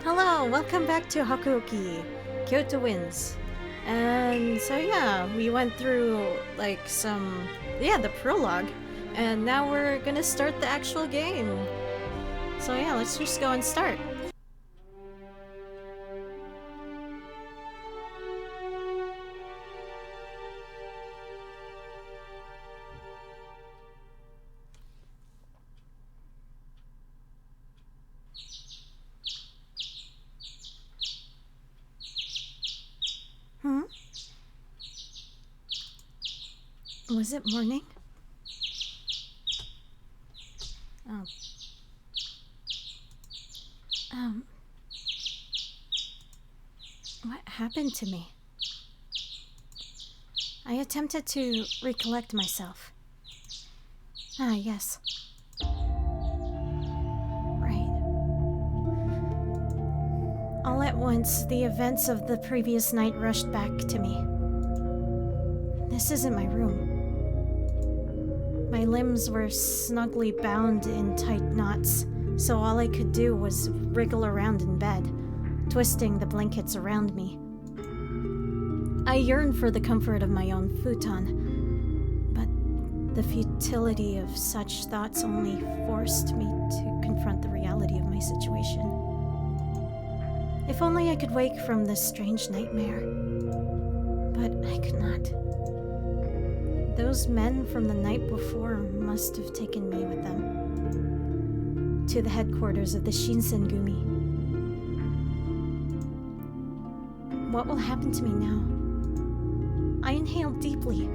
Hello, welcome back to Hakuoki. Kyoto wins. And so yeah, we went through like the prologue, and now we're gonna start the actual game. So yeah, let's just go and start. Was it morning? Oh. What happened to me? I attempted to recollect myself. Ah, yes. Right. All at once, the events of the previous night rushed back to me. This isn't my room. My limbs were snugly bound in tight knots, so all I could do was wriggle around in bed, twisting the blankets around me. I yearned for the comfort of my own futon, but the futility of such thoughts only forced me to confront the reality of my situation. If only I could wake from this strange nightmare. But I could not. Those men from the night before must have taken me with them to the headquarters of the Shinsengumi. What will happen to me now? I inhaled deeply,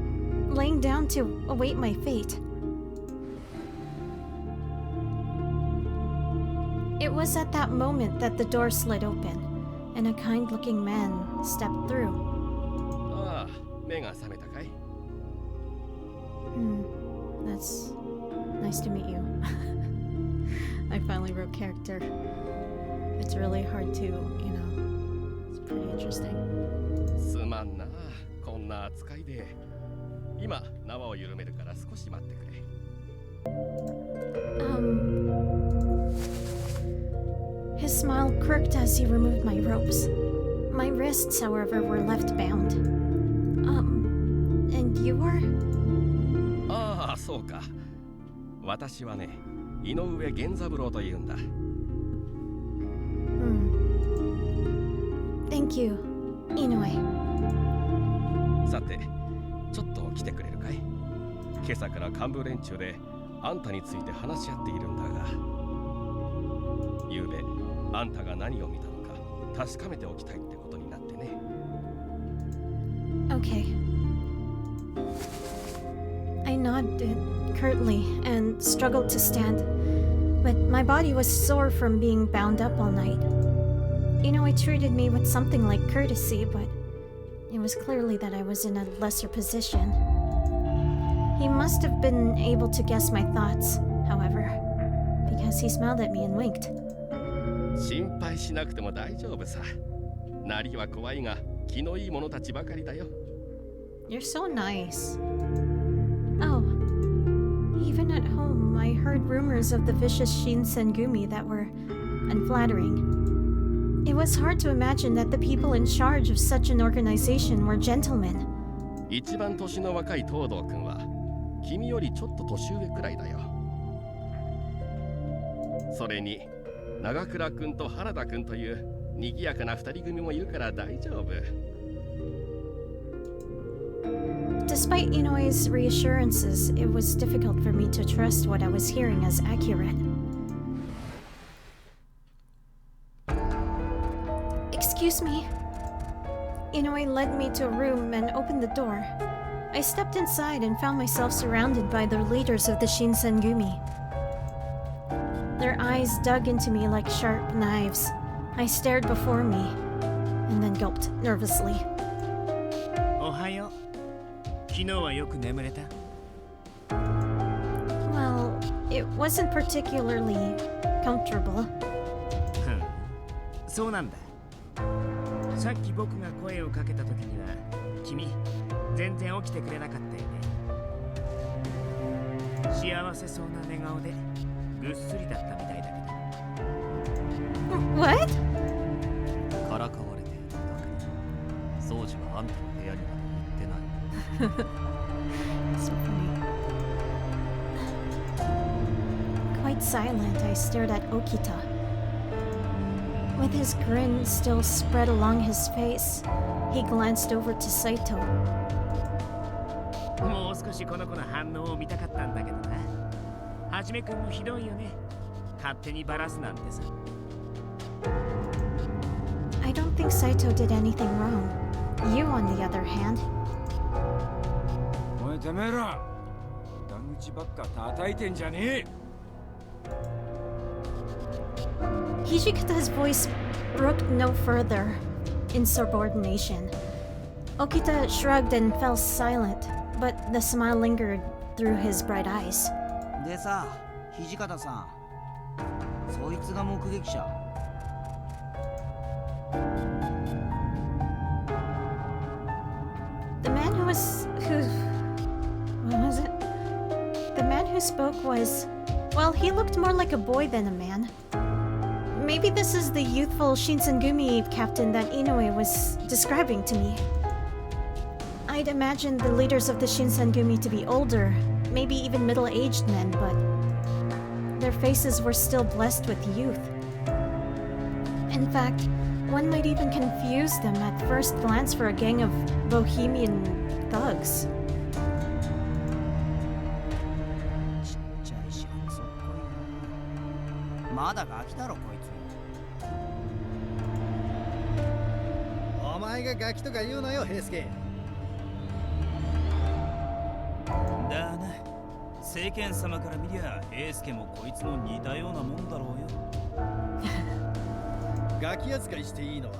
laying down to await my fate. It was at that moment that the door slid open, and a kind-looking man stepped through. Ah, 目が覚めたかい? That's nice to meet you. I finally wrote character. It's really hard to, it's pretty interesting. すまんな、こんな扱いで。今、縄を緩めるから少し待ってくれ。His smile crooked as he removed my ropes. My wrists, however, were left bound. And you were? ああ、そうか。私はね、井上源三郎というんだ。Thank you, Inoue. さて、ちょっと来てくれるかい？今朝から幹部連中であんたについて話し合っているんだが、昨べあんたが何を見たのか確かめておきたいってことになってね。Okay. I nodded curtly and struggled to stand, but my body was sore from being bound up all night. Inoue treated me with something like courtesy, but it was clearly that I was in a lesser position. He must have been able to guess my thoughts, however, because he smiled at me and winked. 心配しなくても大丈夫さ。なりは怖いが気のいい者たちばかりだよ。You're so nice. Oh, even at home, I heard rumors of the vicious Shinsengumi that were unflattering. It was hard to imagine that the people in charge of such an organization were gentlemen. 一番年の若い東堂君は君よりちょっと年上くらいだよ。それに長倉君と原田君という賑やかな二人組もいるから大丈夫。Despite Inoue's reassurances, it was difficult for me to trust what I was hearing as accurate. Excuse me. Inoue led me to a room and opened the door. I stepped inside and found myself surrounded by the leaders of the Shinsengumi. Their eyes dug into me like sharp knives. I stared before me and then gulped nervously. おはよう。昨日はよく眠れた？ Well, it wasn't particularly comfortable. そうなんだ。さっき僕が声をかけた時には君全然起きてくれなかったよね。幸せそうな寝顔でぐっすりだったみたいだけど。What? So funny. Quite silent, I stared at Okita. With his grin still spread along his face, he glanced over to Saito. もう少しこの子の反応を見たかったんだけどな。はじめくんもひどいよね。勝手にバラすなんてさ。I don't think Saito did anything wrong. You, on the other hand. おいてめえら、裏口ばっか叩いてんじゃねえ。Hijikata's voice broke no further in subordination. Okita shrugged and fell silent, but the smile lingered through his bright eyes. でさ、土方さん、そいつが目撃者。The man who what was it? The man who spoke was, well, he looked more like a boy than a man. Maybe this is the youthful Shinsengumi captain that Inoue was describing to me. I'd imagined the leaders of the Shinsengumi to be older, maybe even middle-aged men, but their faces were still blessed with youth. In fact, one might even confuse them at first glance for a gang of bohemian thugs. ちっちゃいし、そっこいな。まだガキだろこいつ。お前がガキとか言うなよ、平介。だな、世間様から見りゃ平介もこいつも似たようなもんだろうよ。ガキ扱いしていいのは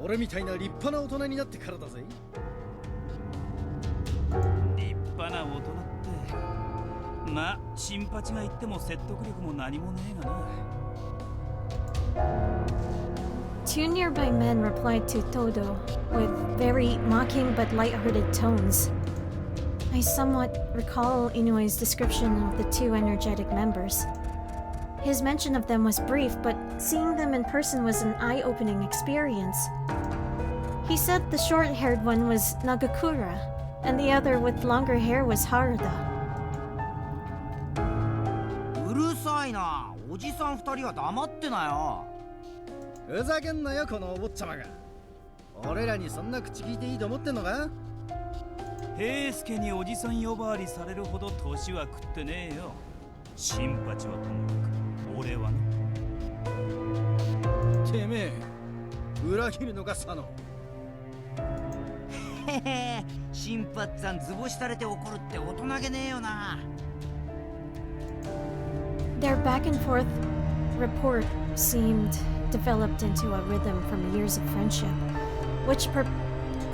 俺みたいな立派な大人になってからだぜ。立派な大人ってまあ新八が言っても説得力も何もねえがな。Two nearby men replied to Todo with very mocking but light-hearted tones. I somewhat recall Inoue's description of the two energetic members. His mention of them was brief, but seeing them in person was an eye-opening experience. He said the short-haired one was Nagakura, and the other with longer hair was Haruda. うるさいな、おじさん二人は黙ってなよ。ふざけんなよこのお坊ちゃまが。俺らにそんな口聞いていいと思ってんのか。平介におじさん呼ばわりされるほど年は食ってねえよ。新八はともかく俺はな。てめえ裏切るのか佐野。へへ、新八さん図星されて怒るって大人げねえよな。Their back and forth report seemed developed into a rhythm from years of friendship, which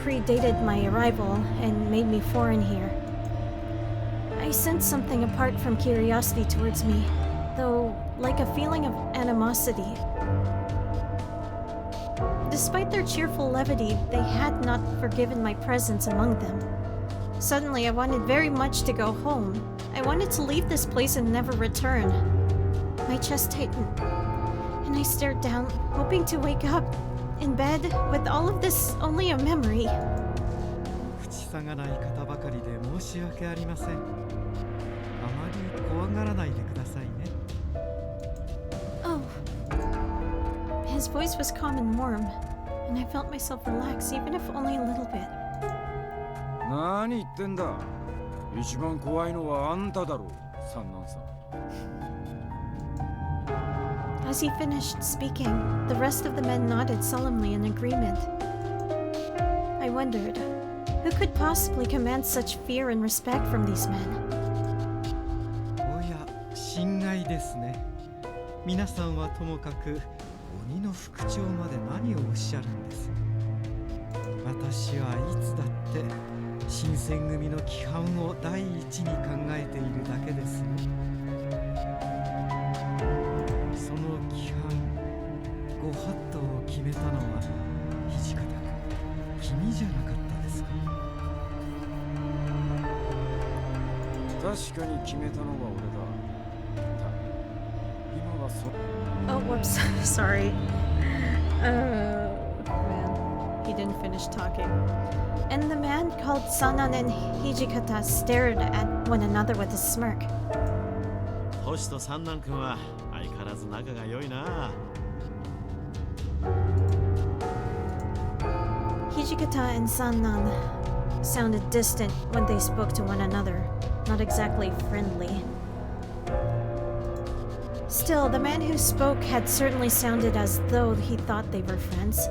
predated my arrival and made me foreign here. I sensed something apart from curiosity towards me, though like a feeling of animosity. Despite their cheerful levity, they had not forgiven my presence among them. Suddenly, I wanted very much to go home. I wanted to leave this place and never return. My chest tightened, and I stared down, hoping to wake up in bed with all of this only a memory. 口さがない方ばかりで申し訳ありません。あまり怖がらないでくださいね。Oh. His voice was calm and warm, and I felt myself relax, even if only a little bit. 何言ってんだ。一番怖いのはあんただろう、三男さん。As he finished speaking, the rest of the men nodded solemnly in agreement. I wondered, who could possibly command such fear and respect from these men? おや、心外ですね。皆さんはともかく鬼の副長まで何をおっしゃるんです。私はいつだって新選組の規範を第一に考えているだけですよ。その規範、ご法度を決めたのは土方君、君じゃなかったですか。確かに決めたのは俺だ。今はそ。 Oh, whoops. Sorry. Man. He didn't finish talking. And the man called Sanan and Hijikata stared at one another with a smirk. 星と三男君は相変わらず仲が良いな。Hijikata and Sanan sounded distant when they spoke to one another, not exactly friendly. Still, the man who spoke had certainly sounded as though he thought they were friends.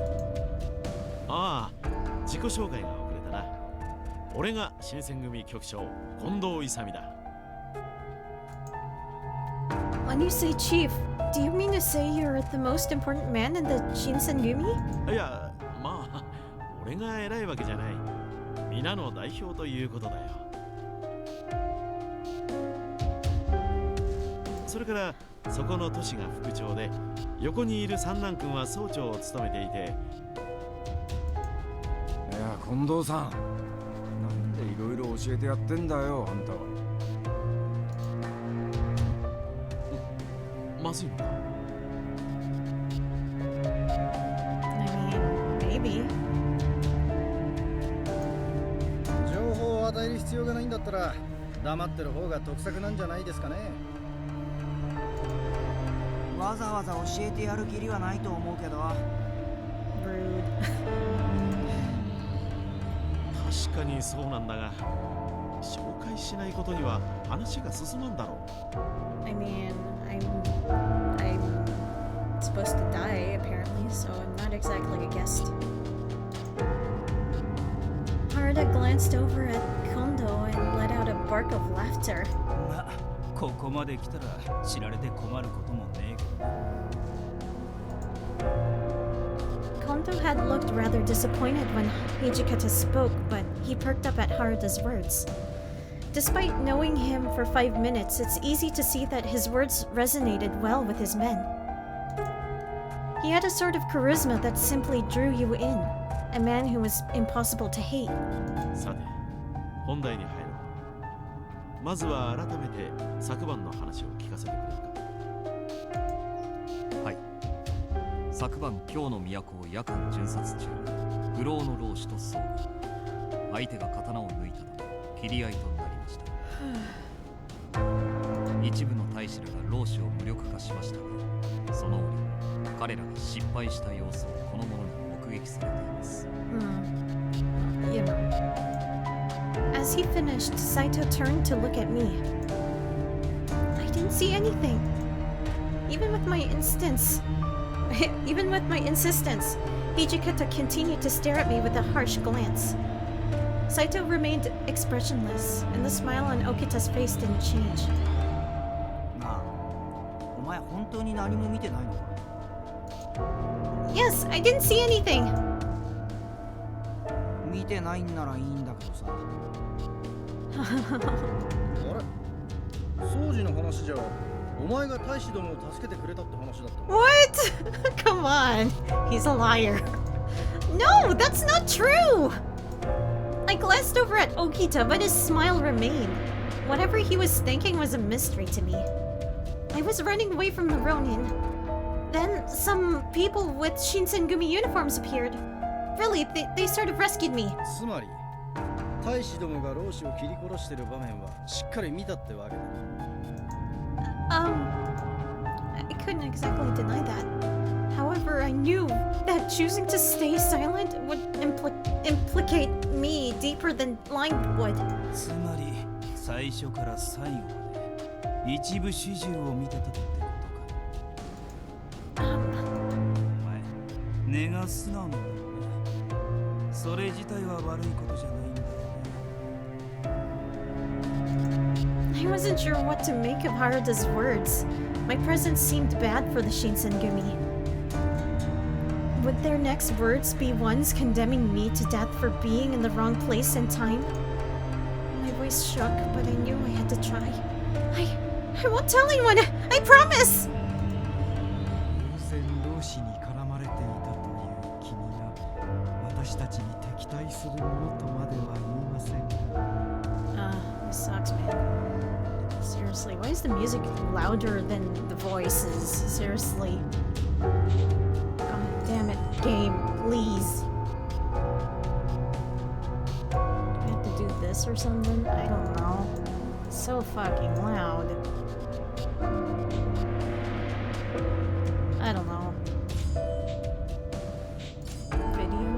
ああ、自己紹介が遅れたな。俺が新選組局長近藤勇だ。When you say chief, do you mean to say you're the most important man in the Shinsengumi? いや、まあ、俺が偉いわけじゃない。皆の代表ということだよ。それからそこの都市が副長で、横にいる三男君は総長を務めていて。いや、近藤さん、なんでいろいろ教えてやってんだよ、あんたは。まずいのか？ I mean, maybe. 情報を与える必要がないんだったら黙ってる方が得策なんじゃないですかね。わざわざ教えてやる義理はないと思うけど。 Rude. 確かにそうなんだが、紹介しないことには話が進まんだろう。 I mean, I'm supposed to die apparently, so I'm not exactly a guest. Harada glanced over at Kondo and let out a bark of laughter. まあ、ここまで来たら知られて困ることもねえけど。 Kondo had looked rather disappointed when Hijikata spoke, but he perked up at Harada's words. Despite knowing him for 5 minutes, it's easy to see that his words resonated well with his men. He had a sort of charisma that simply drew you in, a man who was impossible to hate. さて、本題に入ろう。まずは改めて昨晩の話を聞かせてくれるか。はい。昨晩京の都を夜間巡察中、不老の老師と遭遇。相手が刀を抜いたため切り合いとなりました。一部の大使らが老師を無力化しましたが、その折彼らが失敗した様子をこの者に目撃されています。You know. As he finished, Saito turned to look at me. I didn't see anything. Even with my insistence, Hijikata continued to stare at me with a harsh glance. Saito remained expressionless, and the smile on Okita's face didn't change. なあ、お前本当に何も見てないのか？ Yes, I didn't see anything. 見てないんならいいんだけどさ。あれ、掃除の話じゃお前が大使どもを助けてくれたって話だった。 What? Come on. He's a liar. No, that's not true. I glanced over at Okita, but his smile remained. Whatever he was thinking was a mystery to me. I was running away from the Ronin. Then some people with Shinsengumi uniforms appeared. Really, they sort of rescued me. つまり大使どもが老子を切り殺してる場面はしっかり見たってわけだ。I couldn't exactly deny that. However, I knew that choosing to stay silent would implicate me deeper than lying would. つまり最初から最後まで一部始終を見てたってことか。お前根が素直なんだろうな。それ自体は悪いことじゃないんだろうね。 I wasn't sure what to make of Harada's words. My presence seemed bad for the Shinsengumi. Would their next words be ones condemning me to death for being in the wrong place and time? My voice shook, but I knew I had to try. I won't tell anyone! I promise! 偶然老子に絡まれていたという君が私たちに敵対するものとまでは言いませんが。This sucks, man. Seriously, why is the music louder than the voices? Seriously. God damn it, game, please. this or something? I don't know. It's so fucking loud. I don't know. Video?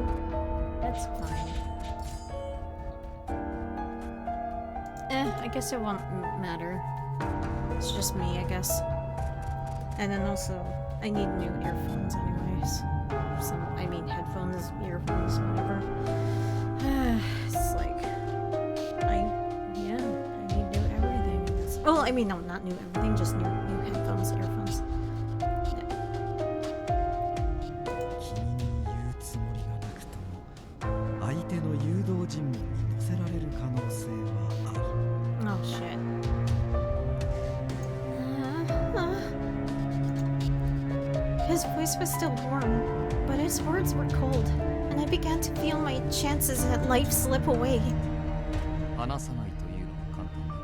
That's fine. I guess it won't matter. It's just me, I guess. And then also, I need new earphones anyways. I mean headphones, earphones, whatever. It's like, I need new everything, I guess. Oh, I mean, no, not new everything, just new headphones, earphones. 君に言うつもりがなくとも相手の誘導尋問に乗せられる可能性はある。 Oh shit. His voice was still warm, but his words were cold, and I began to feel my chances at life slip away. 話さないというのは簡単だが、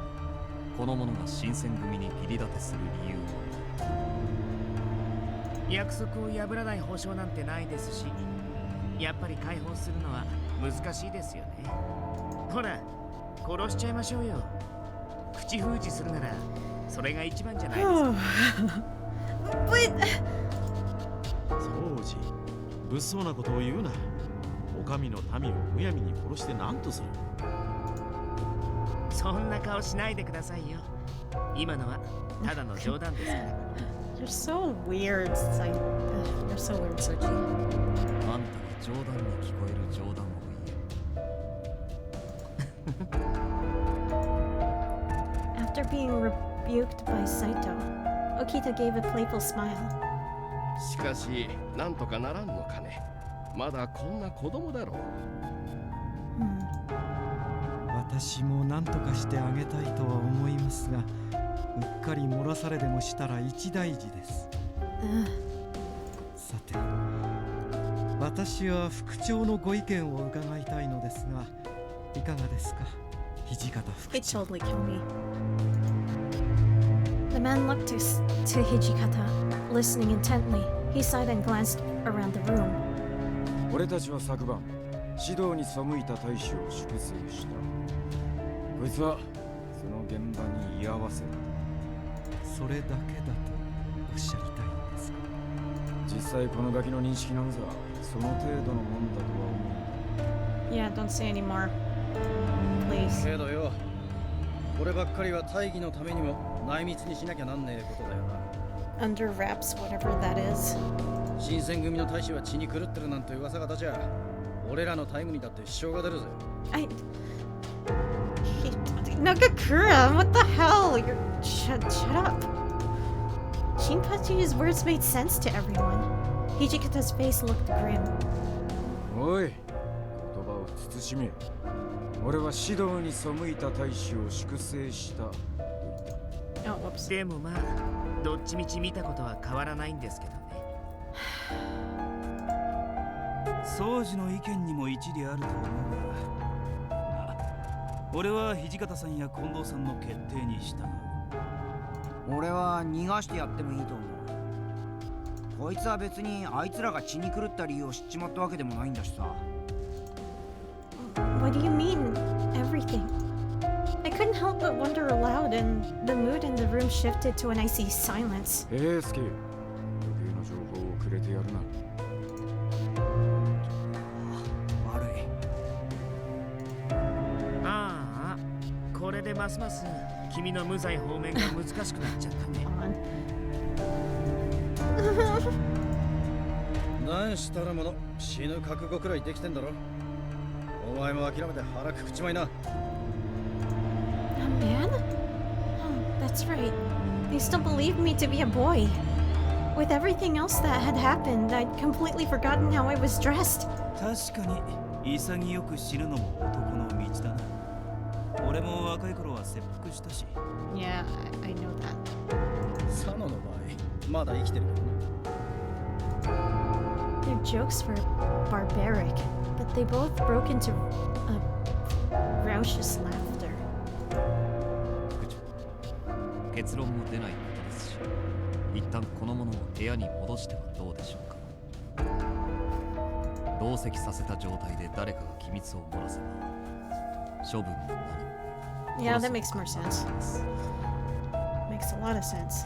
この者が新選組に義理立てする理由は約束を破らない保証なんてないですし、やっぱり解放するのは難しいですよね。ほら、殺しちゃいましょうよ。口封じするならそれが一番じゃないですか。But そうじ、物騒なことを言うな。お上の民をむやみに殺して何とする。そんな顔しないでくださいよ。今のはただの冗談ですから。you're so weird, you're so weird, Soji. あんたが冗談に聞こえる冗談を言え。 After being rebuked by Saito, Okita gave a playful smile. しかしなんとかならんのかね。まだこんな子供だろう。私も何とかしてあげたいとは思いますが、うっかり漏らされでもしたら一大事です。さて、私は副長のご意見を伺いたいのですが、いかがですか、土方副 It 長。 totally killed me. The man looked to Hijikata, listening intently. He sighed and glanced around the room. 俺たちは昨晩指導に背いた大使を粛清した。こいつはその現場に居合わせる。それだけだとおっしゃりたいんですか。実際このガキの認識なんざその程度のもんだとは思う。 Yeah, don't say any more. Please. けどよ、こればっかりは大義のためにも内密にしなきゃなんねえことだよな。 Under wraps, whatever that is. 新選組の大使は血に狂ってるなんて噂が立ちゃ、俺らのタイムにだって支障が出るぜ。Nagakura, what the hell? Shut up. Shinpachi's words made sense to everyone. Hijikata's face looked grim. おい、言葉を慎め。俺は指導に背いた大使を粛清したと言った。 Oh, whoops. でもまあ、どっちみち見たことは変わらないんですけどね。宗司の意見にも一理あると思うが、まあ、俺は土方さんや近藤さんの決定に従う。俺は逃がしてやってもいいと思う。こいつは別にあいつらが血に狂った理由を知っちまったわけでもないんだしさ。What do you mean, everything? I couldn't help but wonder aloud, and the mood in the room shifted to an icy silence. 平助、余計な情報をくれてやるな。悪い。ああ、これでますます君の無罪放免が難しくなっちゃったね。何したらもの、死ぬ覚悟くらいできてんだろ。お前も諦めて腹くくちまいな。A man? Oh, that's right. They still believed me to be a boy. With everything else that had happened, I'd completely forgotten how I was dressed. 確かに潔く死ぬのも男の道だな。俺も若い頃は切腹したし。 Yeah, I know that. サノの場合、まだ生きてるけどな。 Their jokes were barbaric, but they both broke into raucous laughter. 副長、結論も出ないことですし、一旦この者を部屋に戻してはどうでしょうか。同席させた状態で誰かが機密を漏らせば処分も何も Yeah, that makes more sense. Makes a lot of sense.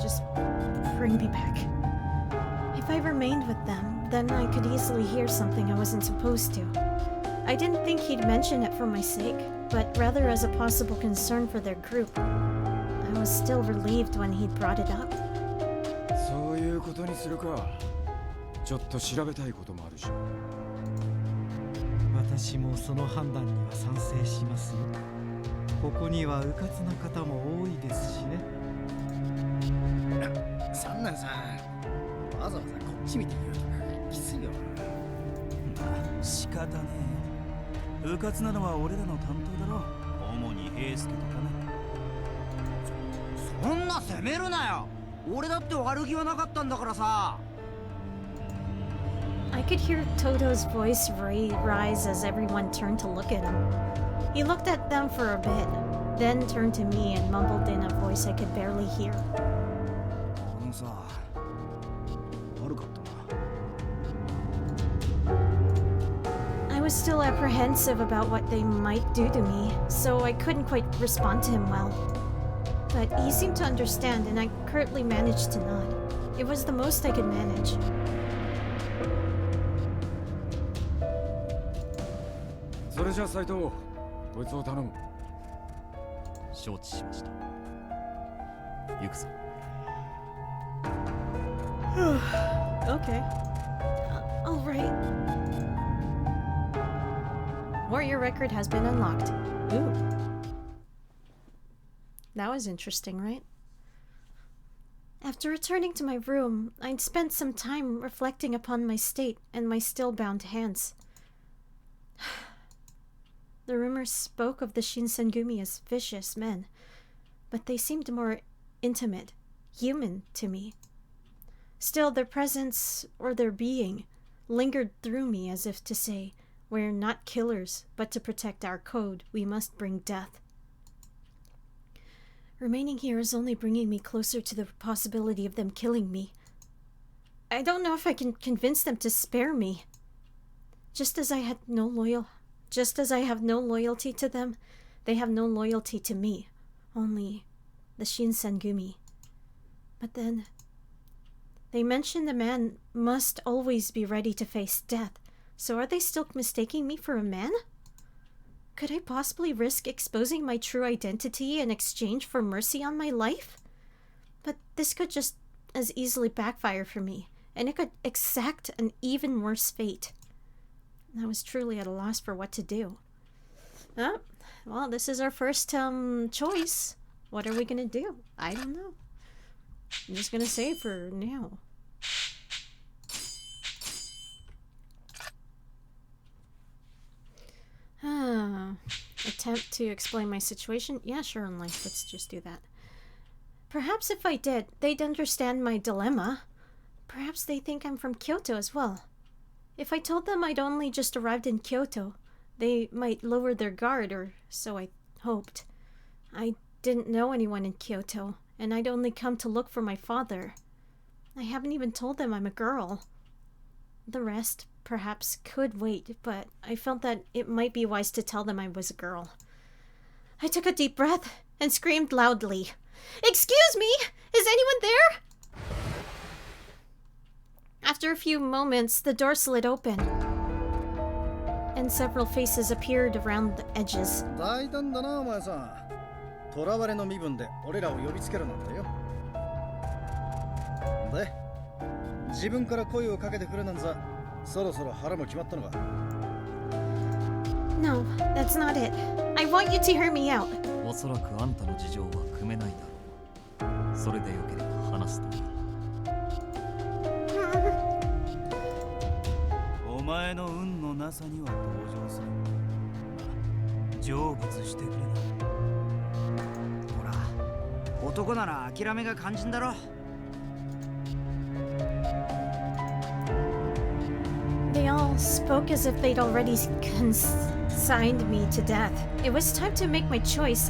Just bring me back. If I remained with them, then I could easily hear something I wasn't supposed to. I didn't think he'd mention it for my sake, but rather as a possible concern for their group. I was still relieved when he'd brought it up. そういうことにするか。ちょっと調べたいこともあるし。私もその判断には賛成しますよ。ここには迂闊な方も多いですしね。三男さん、わざわざこっち見て言うとかきついよ。仕方ねえよ。迂闊なのは俺らの担当だろ。主に平助とかね。そんな責めるなよ。俺だって悪気はなかったんだからさ。I could hear Toto's voice rise as everyone turned to look at him. He looked at them for a bit, then turned to me and mumbled in a voice I could barely hear. あのさ、悪かったな。I was still apprehensive about what they might do to me, so I couldn't quite respond to him well. But he seemed to understand, and I curtly managed to nod. It was the most I could manage. それじゃ斉藤、こいつを頼む。承知しました。行くぞ。Okay. All right. Warrior record has been unlocked. Ooh. That was interesting, right? After returning to my room, I'd spent some time reflecting upon my state and my still bound hands. The rumors spoke of the Shinsengumi as vicious men, but they seemed more intimate, human to me. Still, their presence, or their being, lingered through me as if to say, we're not killers, but to protect our code, we must bring death. Remaining here is only bringing me closer to the possibility of them killing me. I don't know if I can convince them to spare me. Just as I have no loyalty to them, they have no loyalty to me. Only the Shinsengumi. But then, they mention the man must always be ready to face death. So are they still mistaking me for a man? Could I possibly risk exposing my true identity in exchange for mercy on my life? But this could just as easily backfire for me, and it could exact an even worse fate. I was truly at a loss for what to do. Oh, well, this is our first choice. What are we gonna do? I don't know. I'm just gonna save for now. Attempt to explain my situation? Yeah, sure, let's just do that. Perhaps if I did, they'd understand my dilemma. Perhaps they think I'm from Kyoto as well. If I told them I'd only just arrived in Kyoto, they might lower their guard, or so I hoped. I didn't know anyone in Kyoto, and I'd only come to look for my father. I haven't even told them I'm a girl. The rest, perhaps, could wait, but I felt that it might be wise to tell them I was a girl. I took a deep breath and screamed loudly. "Excuse me! Is anyone there?" After a few moments, the door slid open, and several faces appeared around the edges. 大胆だなお前さん。囚われの身分で俺らを呼びつけるなんてよ。で、自分から声をかけてくるなんざ、そろそろ腹も決まったのか。No, that's not it. I want you to hear me out. おそらくあんたの事情は汲めないだろう。それでよければ話すといい。お前の運のなさには同情する。成仏してくれな。ほら、男なら諦めが肝心だろ。They all spoke as if they'd already consigned me to death. It was time to make my choice.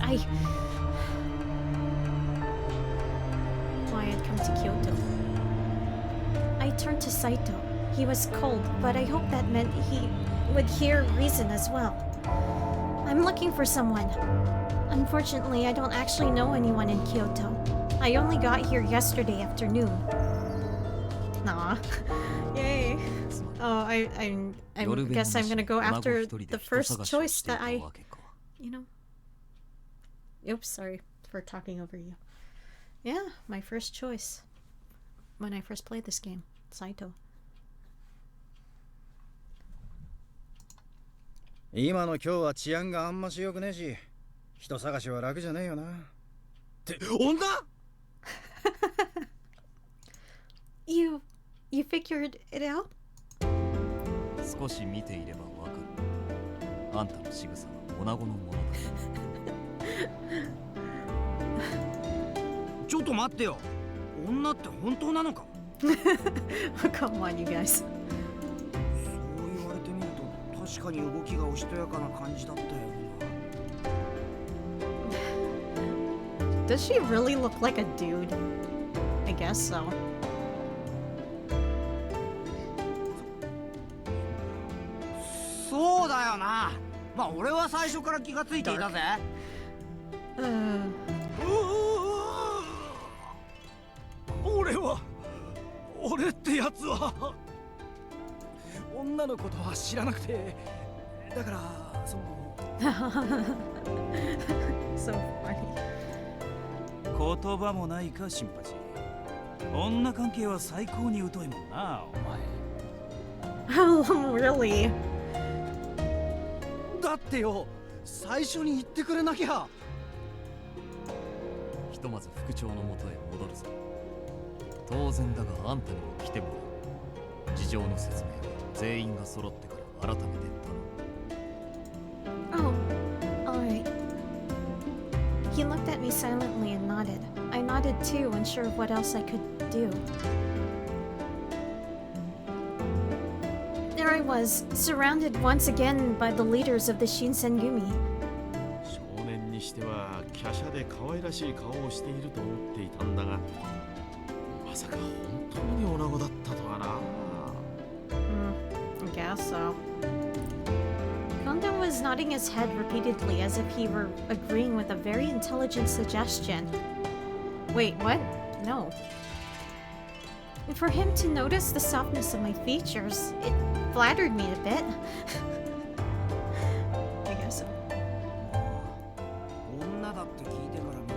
Why I'd come to Kyoto. I turned to Saito. He was cold, but I hoped that meant he would hear reason as well. I'm looking for someone. Unfortunately, I don't actually know anyone in Kyoto. I only got here yesterday afternoon. Nah. Yay. Oh, I guess I'm gonna go after the first choice that I, you know. Oops, sorry for talking over you. Yeah, my first choice when I first played this game, Saito. 今の今日は治安があんまし良くねえし、人探しは楽じゃねえよな。って女You figured it out? 少し見ていればわかる。あんたの仕草は女子のものだ。ちょっと待ってよ。女って本当なのか？ Come on, you guys. そう言われてみると確かに動きがおしとやかな感じだったよ。Does she really look like a dude? I guess so. そうだよな。まあ俺は最初から気がついていたぜ。俺ってやつは女のことは知らなくて、だからそのSo funny. 言葉もないか、シンパチ。女関係は最高に疎いもんな、お前。Really? だってよ、最初に言ってくれなきゃ。ひとまず副長のもとへ戻るぞ。当然だがあんたにも来てもらう。事情の説明は全員が揃ってから改めて頼む。Oh, alright. He looked at me silently and nodded. I nodded too, unsure of what else I could do. There I was, surrounded once again by the leaders of the Shinsengumi. 少年にしては華奢で可愛らしい顔をしていると思っていたんだが、まさか本当に女子だったとはな。I guess so. Kondo was nodding his head repeatedly as if he were agreeing with a very intelligent suggestion. Wait, what? No. For him to notice the softness of my features, it flattered me a bit. I guess so. 女だって聞いてから見る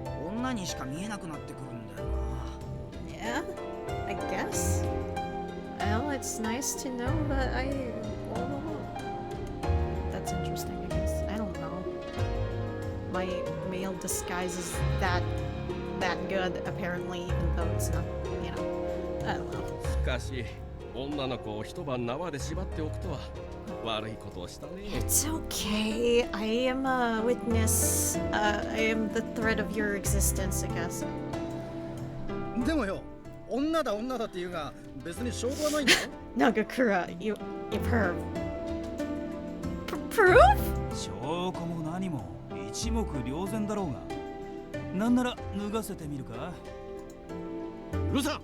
と女にしか見えなくなってくるんだよな。 Yeah, I guess. Well, it's nice to know that that's interesting, I guess. I don't know. My male disguise is that good, apparently, even though it's not, you know. I don't know. しかし女の子を一晩縄で縛っておくとは悪いことをしたね。 It's okay. I am a witness. I am the thread of your existence, I guess. でもよ、女だって言うが別に証拠はないんだよ。Nagakura, you perv. Proof? 証拠も何も一目瞭然だろうが。なんなら脱がせてみるか。許さ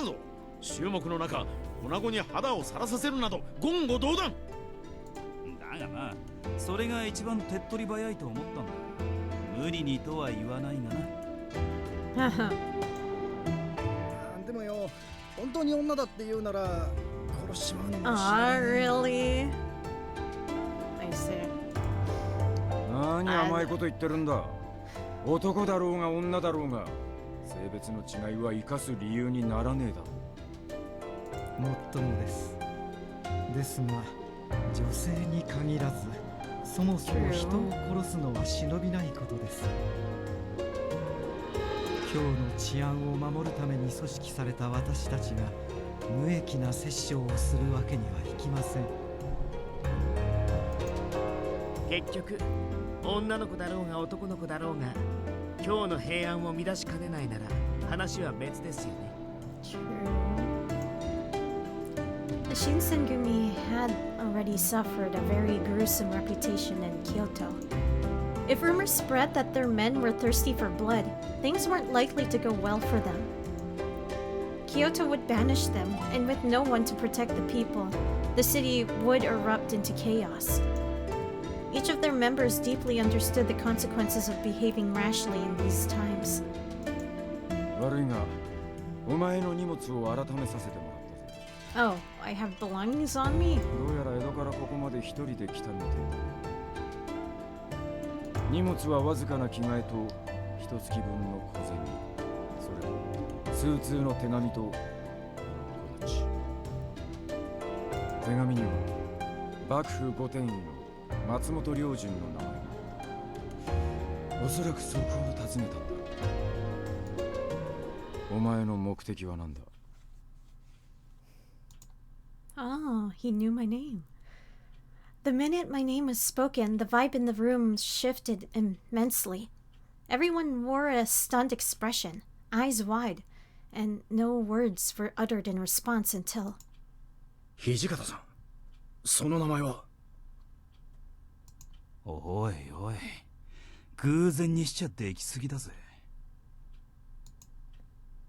んぞ。衆目の中、女子に肌をさらさせるなど言語道断。だがな、それが一番手っ取り早いと思ったんだ。無理にとは言わないがな。でもよ、本当に女だって言うなら殺しちまうのも Really? I see. 何甘いこと言ってるんだ。男だろうが女だろうが性別の違いは生かす理由にならねえだろ。もっともです。ですが女性に限らずそもそも人を殺すのは忍びないことです。今日の治安を守るために組織された私たちが無益な殺生をするわけにはいきません。結局女の子だろうが男の子だろうが今日の平安を乱しかねないなら話は別ですよね。 True. The Shinsengumi had already suffered a very gruesome reputation in Kyoto. If rumors spread that their men were thirsty for blood, things weren't likely to go well for them. Kyoto would banish them, and with no one to protect the people, the city would erupt into chaos. Each of their members deeply understood the consequences of behaving rashly in these times. 悪いが、お前の荷物を改めさせてもらったぜ。 Oh, I have belongings on me? どうやら江戸からここまで一人で来たみたいだ。荷物はわずかな着替えと一月分の小銭、それと数通の手紙と小立ち。手紙には幕府御殿医の松本良順の名前が。おそらくそこを訪ねたんだ。お前の目的は何だ？ Oh, he knew my name. The minute my name was spoken, the vibe in the room shifted immensely. Everyone wore a stunned expression, eyes wide, and no words were uttered in response until... 土方さん、その名前は？おいおい、偶然にしちゃできすぎだぜ。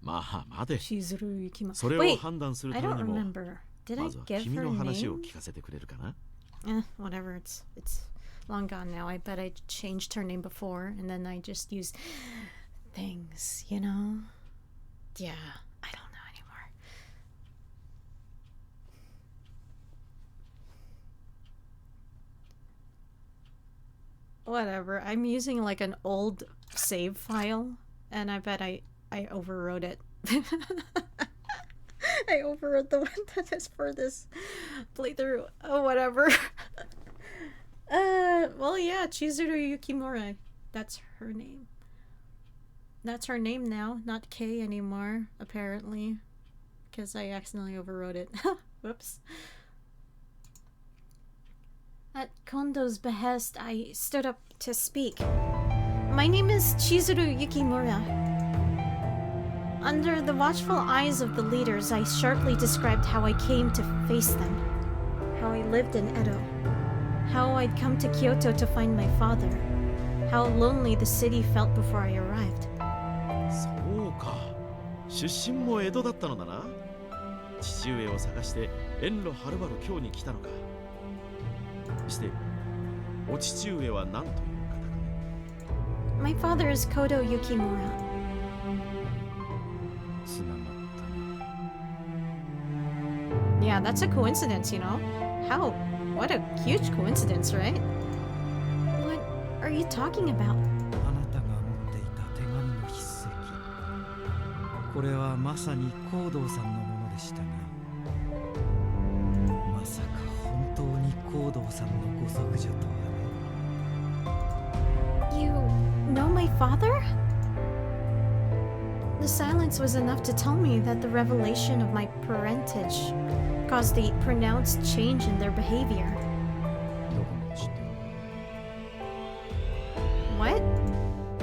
まあ待て。 Chizuru Yukimura. それを Wait, 判断する I ため don't にも、 remember. Did ま I ずは give 君 her の話を name? 聞かせてくれるかな？ Whatever. It's long gone now. I bet I changed her name before, and then I just used things, you know? Yeah, I don't know anymore. Whatever. I'm using like an old save file, and I bet I overwrote it. I overwrote the one that is for this playthrough. Oh, whatever. Well, yeah, Chizuru Yukimura. That's her name. That's her name now, not K anymore, apparently. Because I accidentally overwrote it. Whoops. At Kondo's behest, I stood up to speak. My name is Chizuru Yukimura. Under the watchful eyes of the leaders, I sharply described how I came to face them. How I lived in Edo. How I'd come to Kyoto to find my father. How lonely the city felt before I arrived. そうか。出身も江戸だったのだな。父上を探して遠路はるばる京に来たのか。して、お父上は何という方かね。My father is Kodo Yukimura. つながったな。 Yeah, that's a coincidence, you know? How? What a huge coincidence, right? What are you talking about? あなたが持っていた手紙の筆跡。これはまさに光道さんのものでしたが、まさか本当に光道さんのご息女とはね。 You know my father? The silence was enough to tell me that the revelation of my parentage caused a pronounced change in their behavior. どこまで知ってる？ What?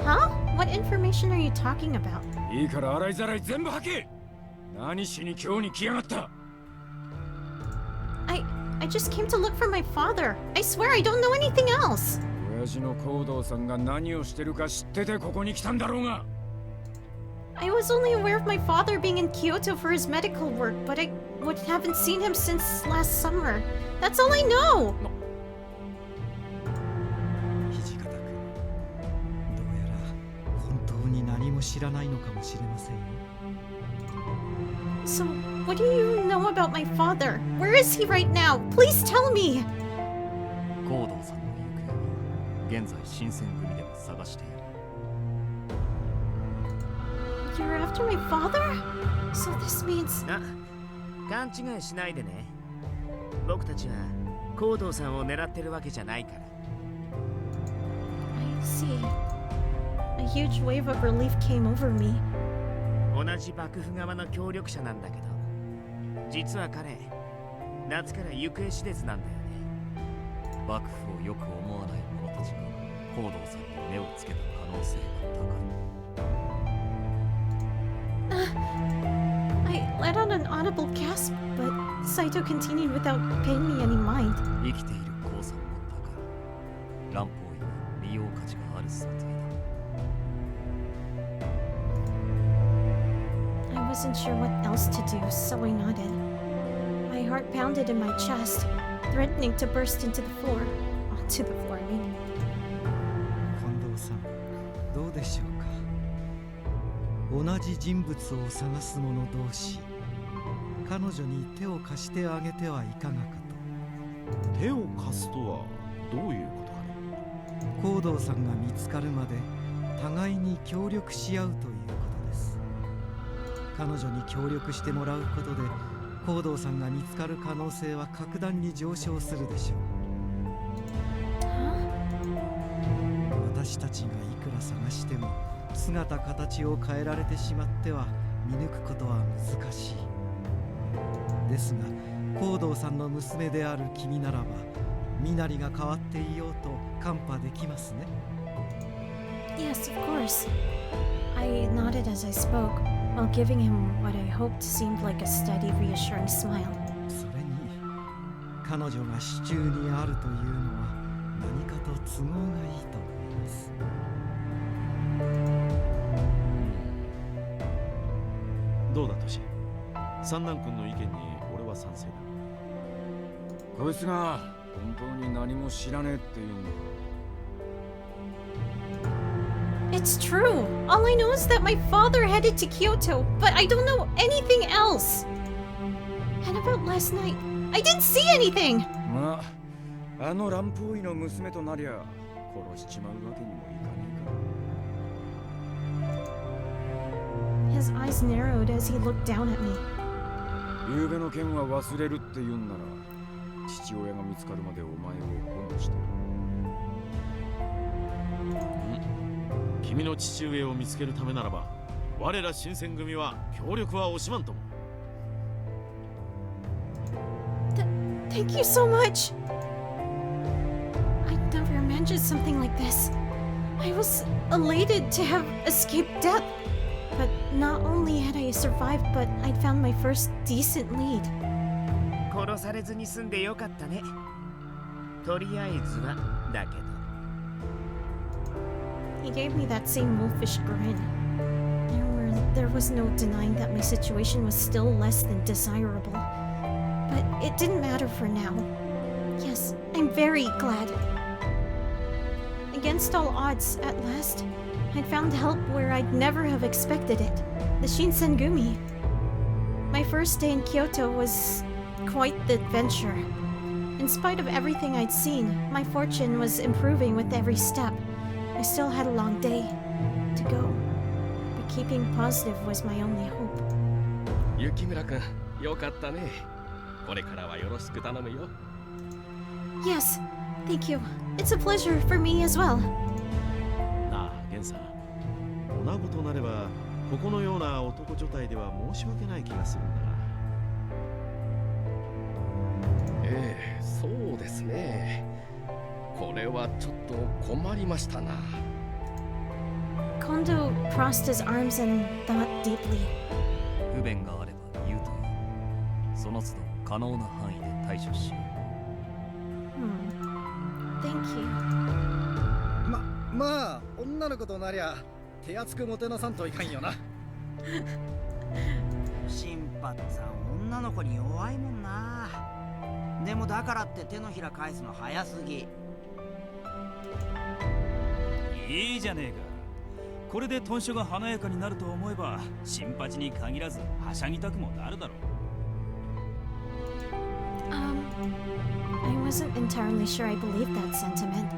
Huh? What information are you talking about? いいから洗いざらい全部吐け！何しに今日に来やがった？ I just came to look for my father. I swear I don't know anything else. 親父の光道さんが何をしてるか知っててここに来たんだろうが。 I was only aware of my father being in Kyoto for his medical work, but I haven't seen him since last summer. That's all I know. 土方君、どうやら本当に何も知らないのかもしれませんよ。 So, what do you know about my father? Where is he right now? Please tell me. 光道さんの行方は現在新選組でも探している。 You're after my father? So this means... 勘違いしないでね。僕たちは光道さんを狙ってるわけじゃないから。 I see. A huge wave of relief came over me. 同じ幕府側の協力者なんだけど、実は彼、夏から行方知れずなんだよね。幕府をよく思わない者たちが光道さんに目をつけた可能性が高い。 I let out an audible gasp, but Saito continued without paying me any mind. 生きている光さんも高い。乱暴医は利用価値がある存在だ。 I wasn't sure what else to do, so I nodded. My heart pounded in my chest, threatening to burst onto the floor, doing. 近藤さん、どうでしょうか。同じ人物を探す者同士、彼女に手を貸してあげてはいかがかと。手を貸すとはどういうことかね。高堂さんが見つかるまで互いに協力し合うということです。彼女に協力してもらうことで高堂さんが見つかる可能性は格段に上昇するでしょう。私たちがいくら探しても姿形を変えられてしまっては見抜くことは難しい。ですが高堂さんの娘である君ならば身なりが変わっていようと看破できますね。 Yes, of course. I nodded as I spoke, while giving him what I hoped seemed like a steady, reassuring smile. それに彼女が手中にあるというのは何かと都合がいいと思います。どうだトシ、三男君の意見に俺は賛成だ。こいつが本当に何も知らねえって言うんだ。 It's true. All I know is that my father headed to Kyoto, but I don't know anything else. And about last night, I didn't see anything. まあ、あの乱暴医の娘となりゃ殺しちまうわけにもいかねえか。 His eyes narrowed as he looked down at me. 夕べの件は忘れるって言うんなら父親が見つかるまでお前を保護して。君の父上を見つけるためならば我ら新選組は協力は惜しまんとも。Thank you so much. I'd never imagined something like this. I was elated to have escaped death. But not only had I survived, but I'd found my first decent lead. 殺されずに済んでよかったね。とりあえずはだけど。He gave me that same wolfish grin. There was no denying that my situation was still less than desirable. But it didn't matter for now. Yes, I'm very glad. Against all odds, at last, I'd found help where I'd never have expected it. The Shinsengumi. My first day in Kyoto was quite the adventure. In spite of everything I'd seen, my fortune was improving with every step. I still had a long day to go, but keeping positive was my only hope. 雪村君、よかったね。これからはよろしく頼むよ。Yes, thank you. It's a pleasure for me as well. なあ、ゲンさん。女子となれば、ここのような男女体では申し訳ない気がするんだな。ええ、そうですね。これはちょっと困りましたな。Kondo crossed his arms and thought deeply. 不便があれば言うといい。その都度可能な範囲で対処しよThank you. まあ女の子となりゃ手厚くもてなさんといかんよな。新発さん女の子に弱いもんな。でもだからって手のひら返すの早すぎ。いいじゃねえか。これで豚書が華やかになると思えば新八に限らずはしゃぎたくもなるだろう。I wasn't entirely sure I believed that sentiment.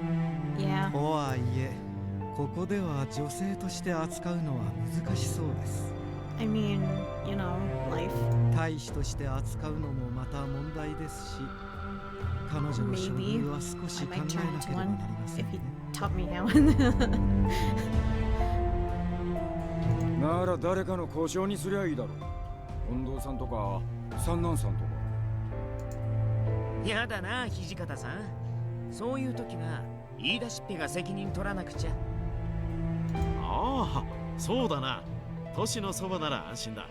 Yeah. とはいえここでは女性として扱うのは難しそうです。 I mean, you know, life. 大使として扱うのもまた問題ですし、彼女の処 Maybe 遇は少し I 考え might な turn け into れば one なりません if he ね。 taught me how. なら誰かの交渉にすりゃいいだろう。近藤さんとか三男さんとか。やだな、土方さん。そういう時は言い出しっぺが責任取らなくちゃ。ああ、そうだな。都市のそばなら安心だ。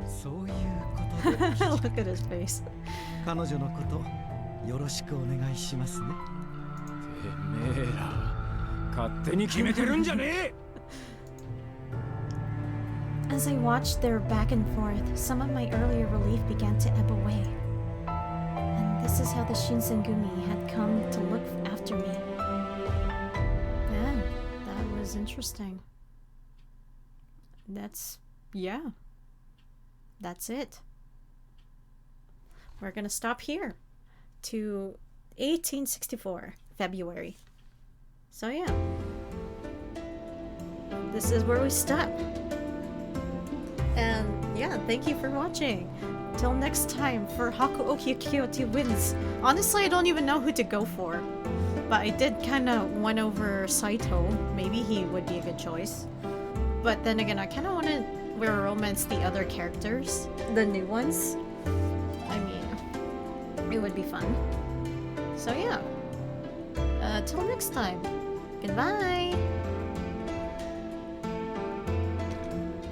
そういうことで Look at his face. 彼女のことよろしくお願いしますね。てめえら勝手に決めてるんじゃねえ。 As I watched their back and forth, some of my earlier relief began to ebb away. And This is how the Shinsengumi had come to look after me. Yeah, that was interesting. Yeah. That's it. We're gonna stop here to 1864, February. So yeah. This is where we stop. And yeah, thank you for watching. Till next time for Hakuoki Kyoto wins. Honestly, I don't even know who to go for. But I did kind of win over Saito. Maybe he would be a good choice. But then again, I kind of want to romance the other characters. The new ones. I mean, it would be fun. So yeah. Till next time. Goodbye!